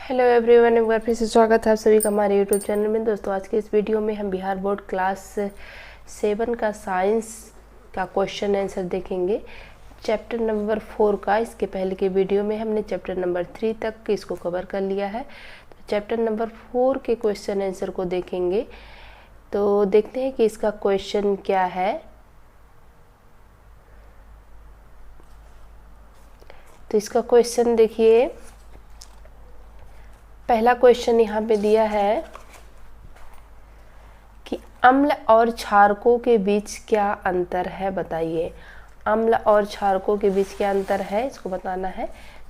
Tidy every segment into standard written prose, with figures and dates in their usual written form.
Hello everyone, एक बार फिर से स्वागत है आप सभी का हमारे यूट्यूब चैनल में। दोस्तों, आज के इस वीडियो में हम बिहार बोर्ड क्लास 7 का साइंस का क्वेश्चन आंसर देखेंगे, चैप्टर नंबर 4 का। इसके पहले के वीडियो में हमने चैप्टर नंबर 3 तक इसको कवर कर लिया है। तो चैप्टर नंबर 4 के क्वेश्चन आंसर को देखेंगे। तो देखते हैं कि इसका क्वेश्चन क्या है। तो इसका क्वेश्चन देखिए, पहला क्वेश्चन यहाँ पे दिया है कि अम्ल और क्षारकों के बीच क्या अंतर है, बताइए। अम्ल और क्षारकों के बीच क्या अंतर है, इसको बताना है।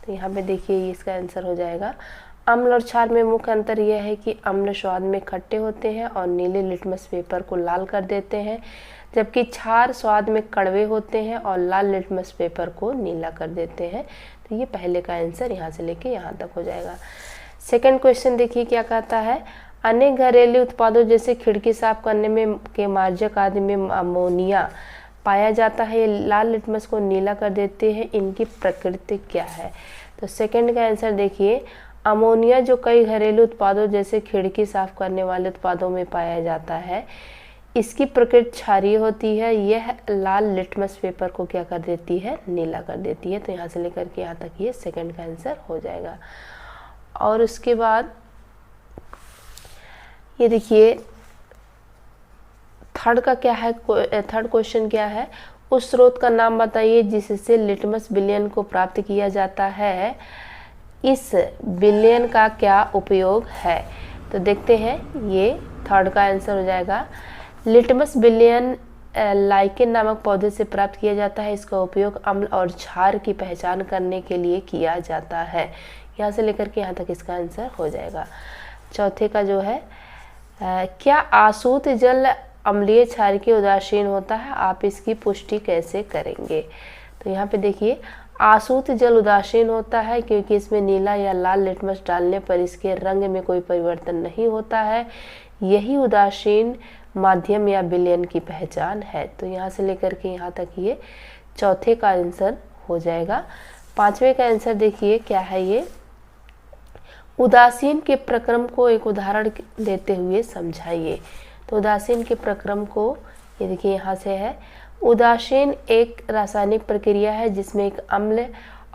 तो यहाँ पे देखिए, इसका आंसर हो जाएगा। अम्ल और क्षार में मुख्य अंतर यह है कि अम्ल स्वाद में खट्टे होते हैं और नीले लिटमस पेपर को लाल कर देते हैं, जबकि क्षार स्वाद में कड़वे होते हैं और लाल लिटमस पेपर को नीला कर देते हैं। तो ये पहले का आंसर यहाँ से लेके यहाँ तक हो जाएगा। सेकंड क्वेश्चन देखिए क्या कहता है। अनेक घरेलू उत्पादों जैसे खिड़की साफ करने में के मार्जक आदि में अमोनिया पाया जाता है, ये लाल लिटमस को नीला कर देते हैं, इनकी प्रकृति क्या है। तो सेकंड का आंसर देखिए, अमोनिया जो कई घरेलू उत्पादों जैसे खिड़की साफ करने वाले उत्पादों में पाया जाता है, इसकी प्रकृति क्षारीय होती है। यह लाल लिटमस पेपर को क्या कर देती है, नीला कर देती है। तो यहाँ से लेकर के यहाँ तक ये सेकंड का आंसर हो जाएगा। और उसके बाद ये देखिए, थर्ड का क्या है, थर्ड क्वेश्चन क्या है। उस स्रोत का नाम बताइए जिससे लिटमस विलयन को प्राप्त किया जाता है, इस विलयन का क्या उपयोग है। तो देखते हैं, ये थर्ड का आंसर हो जाएगा। लिटमस विलयन लाइकेन नामक पौधे से प्राप्त किया जाता है। इसका उपयोग अम्ल और क्षार की पहचान करने के लिए किया जाता है। यहाँ से लेकर के यहाँ तक इसका आंसर हो जाएगा। चौथे का जो है, क्या आसूत जल अम्लीय क्षार उदासीन होता है, आप इसकी पुष्टि कैसे करेंगे। तो यहाँ पे देखिए, आसूत जल उदासीन होता है क्योंकि इसमें नीला या लाल लिटमस डालने पर इसके रंग में कोई परिवर्तन नहीं होता है। यही उदासीन माध्यम या विलयन की पहचान है। तो यहाँ से लेकर के यहाँ तक ये चौथे का आंसर हो जाएगा। पांचवे का आंसर देखिए क्या है, ये उदासीन के प्रक्रम को एक उदाहरण देते हुए समझाइए। तो उदासीन के प्रक्रम को ये देखिए यहाँ से है। उदासीन एक रासायनिक प्रक्रिया है जिसमें एक अम्ल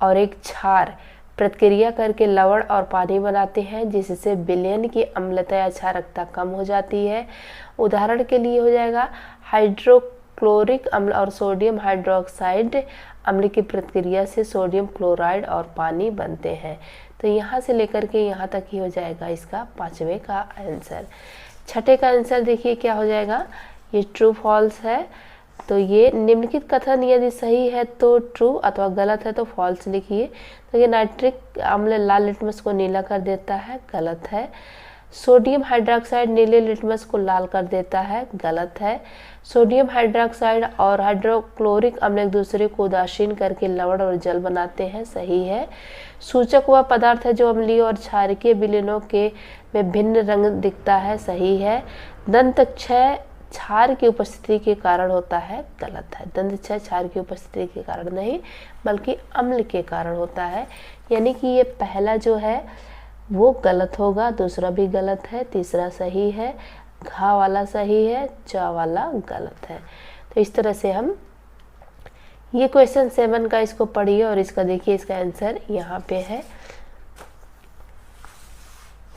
और एक क्षार प्रतिक्रिया करके लवण और पानी बनाते हैं, जिससे विलयन की अम्लता या क्षारकता कम हो जाती है। उदाहरण के लिए हो जाएगा, हाइड्रोक्लोरिक अम्ल और सोडियम हाइड्रोक्साइड अम्ल की प्रतिक्रिया से सोडियम क्लोराइड और पानी बनते हैं। तो यहाँ से लेकर के यहाँ तक ही हो जाएगा इसका पांचवे का आंसर। छठे का आंसर देखिए क्या हो जाएगा, ये ट्रू फॉल्स है। तो ये निम्नलिखित कथन यदि सही है तो ट्रू अथवा गलत है तो फॉल्स लिखिए। तो ये नाइट्रिक अम्ल लाल लिटमस को नीला कर देता है, गलत है। सोडियम हाइड्रोक्साइड नीले लिटमस को लाल कर देता है, गलत है। सोडियम हाइड्रोक्साइड और हाइड्रोक्लोरिक अम्ल एक दूसरे को उदासीन करके लवण और जल बनाते हैं, सही है। सूचक वह पदार्थ है जो अम्लीय और क्षारकीय विलयनों के में भिन्न रंग दिखता है, सही है। दंत क्षय क्षार की उपस्थिति के कारण होता है, गलत है। दंत क्षय क्षार की उपस्थिति के कारण नहीं बल्कि अम्ल के कारण होता है, यानी कि ये पहला जो है वो गलत होगा, दूसरा भी गलत है, तीसरा सही है, घा वाला सही है, चा वाला गलत है। तो इस तरह से हम ये क्वेश्चन 7 का इसको पढ़िए और इसका देखिए, इसका आंसर यहाँ पे है।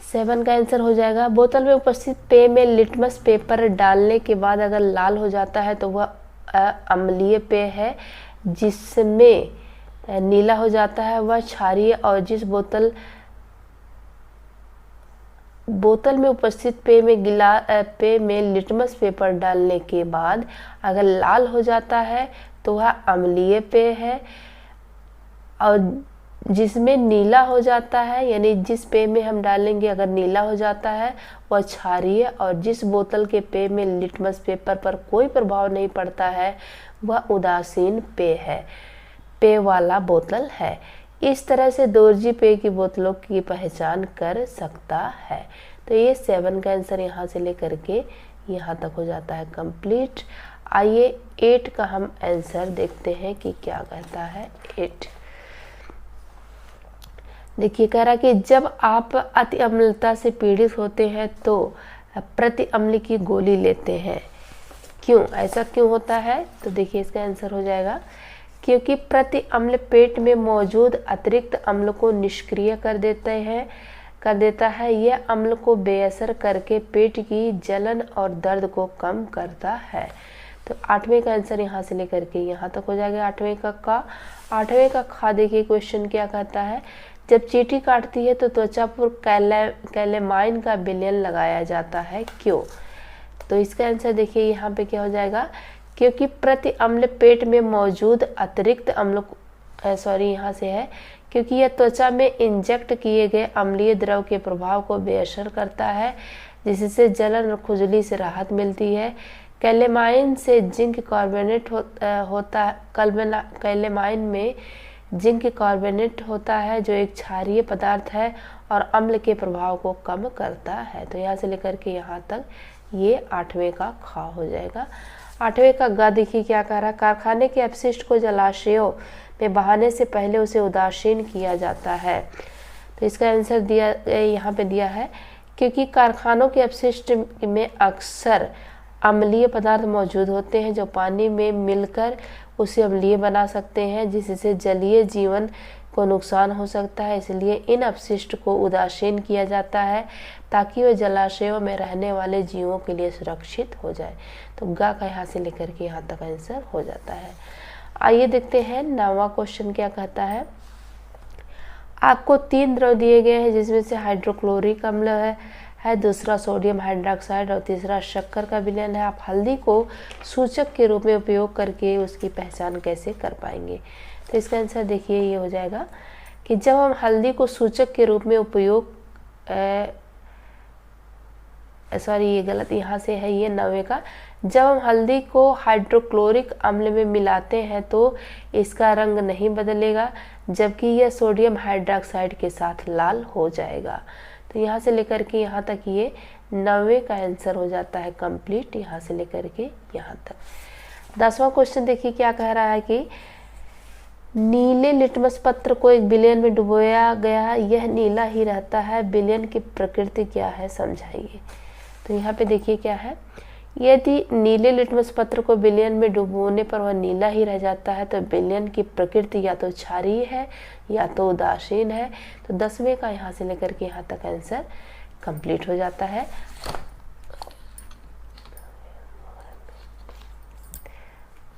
7 का आंसर हो जाएगा, बोतल में उपस्थित पेय में लिटमस पेपर डालने के बाद अगर लाल हो जाता है तो वह अम्लीय पेय है। जिसमें नीला हो जाता है वह क्षारीय, और जिस बोतल में उपस्थित पेय में लिटमस पेपर डालने के बाद अगर लाल हो जाता है तो वह अम्लीय पेय है। और जिसमें नीला हो जाता है, यानी जिस पेय में हम डालेंगे अगर नीला हो जाता है वह क्षारीय, और जिस बोतल के पेय में लिटमस पेपर पर कोई प्रभाव नहीं पड़ता है वह उदासीन पेय है, पेय वाला बोतल है। इस तरह से दोरजी पेय की बोतलों की पहचान कर सकता है। तो ये 7 का आंसर यहाँ से लेकर के यहाँ तक हो जाता है कंप्लीट। आइए 8 का हम आंसर देखते हैं कि क्या कहता है। 8 देखिए कह रहा कि जब आप अति अम्लता से पीड़ित होते हैं तो प्रति अम्ल की गोली लेते हैं, क्यों, ऐसा क्यों होता है? तो देखिए इसका आंसर हो जाएगा क्योंकि प्रति अम्ल पेट में मौजूद अतिरिक्त अम्ल को निष्क्रिय कर देता है। यह अम्ल को बेअसर करके पेट की जलन और दर्द को कम करता है। तो 8वें का आंसर यहाँ से लेकर के यहाँ तक हो जाएगा 8वें का। 8वें का खा देखिए क्वेश्चन क्या कहता है, जब चींटी काटती है तो त्वचा पर कैलेमाइन का विलयन लगाया जाता है, क्यों? तो इसका आंसर देखिए यहाँ पे क्या हो जाएगा, क्योंकि प्रति अम्ल पेट में मौजूद अतिरिक्त अम्ल यहाँ से है, क्योंकि यह त्वचा में इंजेक्ट किए गए अम्लीय द्रव के प्रभाव को बेअसर करता है, जिससे जलन और खुजली से राहत मिलती है। कैलेमाइन से जिंक कार्बोनेट होता है। कैलेमाइन में जिंक कार्बोनेट होता है जो एक क्षारीय पदार्थ है और अम्ल के प्रभाव को कम करता है। तो यहाँ से लेकर के यहाँ तक ये 8वें का खा हो जाएगा। 8वें का गा देखिए क्या कह रहा है, कारखाने के अपशिष्ट को जलाशयों में बहाने से पहले उसे उदासीन किया जाता है। तो इसका आंसर दिया यहाँ पे दिया है, क्योंकि कारखानों के अपशिष्ट में अक्सर अम्लीय पदार्थ मौजूद होते हैं जो पानी में मिलकर उसे अम्लीय बना सकते हैं, जिससे जलीय जीवन को नुकसान हो सकता है। इसलिए इन अपशिष्ट को उदासीन किया जाता है ताकि वह जलाशयों में रहने वाले जीवों के लिए सुरक्षित हो जाए। तो गा का यहाँ से लेकर के यहाँ तक आंसर हो जाता है। आइए देखते हैं 9वां क्वेश्चन क्या कहता है। आपको 3 द्रव दिए गए हैं जिसमें से हाइड्रोक्लोरिक अम्ल है, दूसरा सोडियम हाइड्रोक्साइड और तीसरा शक्कर का विलयन है। आप हल्दी को सूचक के रूप में उपयोग करके उसकी पहचान कैसे कर पाएंगे? तो इसका आंसर देखिए ये हो जाएगा कि जब हम हल्दी को सूचक के रूप में उपयोग ये गलत यहाँ से है, ये 9वें का। जब हम हल्दी को हाइड्रोक्लोरिक अम्ल में मिलाते हैं तो इसका रंग नहीं बदलेगा, जबकि यह सोडियम हाइड्रोक्साइड के साथ लाल हो जाएगा। तो यहाँ से लेकर के यहाँ तक ये 9वें का आंसर हो जाता है कंप्लीट, यहाँ से लेकर के यहाँ तक। 10वां क्वेश्चन देखिए क्या कह रहा है कि नीले लिटमस पत्र को एक विलयन में डुबोया गया, यह नीला ही रहता है, विलयन की प्रकृति क्या है, समझाइए। तो यहाँ पे देखिए क्या है, यदि नीले लिटमस पत्र को विलयन में डुबोने पर वह नीला ही रह जाता है तो विलयन की प्रकृति या तो क्षारीय है या तो उदासीन है। तो 10वें का यहाँ से लेकर के यहाँ तक आंसर कंप्लीट हो जाता है।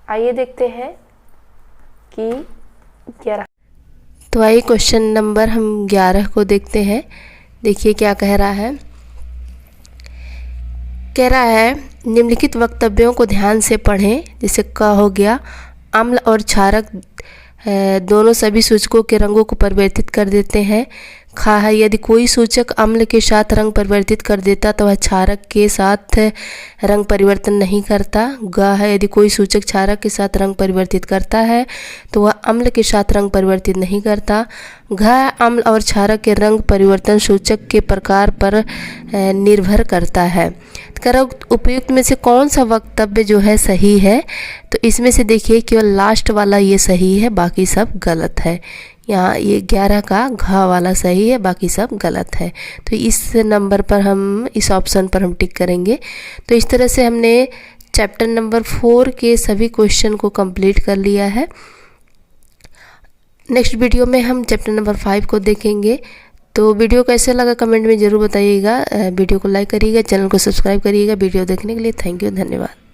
आइए देखते हैं कि 11। तो आइए क्वेश्चन नंबर हम 11 को देखते हैं। देखिए क्या कह रहा है, कह रहा है निम्नलिखित वक्तव्यों को ध्यान से पढ़ें। जैसे क हो गया, अम्ल और क्षारक दोनों सभी सूचकों के रंगों को परिवर्तित कर देते हैं। खा है, यदि कोई सूचक अम्ल के साथ रंग परिवर्तित कर देता तो वह क्षारक के साथ रंग परिवर्तन नहीं करता। ग है, यदि कोई सूचक क्षारक के साथ रंग परिवर्तित करता है तो वह अम्ल के साथ रंग परिवर्तित नहीं करता। घ, अम्ल और क्षारक के रंग परिवर्तन सूचक के प्रकार पर निर्भर करता है। उपयुक्त में से कौन सा वक्तव्य जो है सही है? तो इसमें से देखिए केवल लास्ट वाला ये सही है, बाकी सब गलत है। यहाँ ये 11 का घ वाला सही है, बाकी सब गलत है। तो इस नंबर पर हम, इस ऑप्शन पर हम टिक करेंगे। तो इस तरह से हमने चैप्टर नंबर 4 के सभी क्वेश्चन को कंप्लीट कर लिया है। नेक्स्ट वीडियो में हम चैप्टर नंबर 5 को देखेंगे। तो वीडियो कैसे लगा कमेंट में ज़रूर बताइएगा। वीडियो को लाइक करिएगा, चैनल को सब्सक्राइब करिएगा। वीडियो देखने के लिए थैंक यू, धन्यवाद।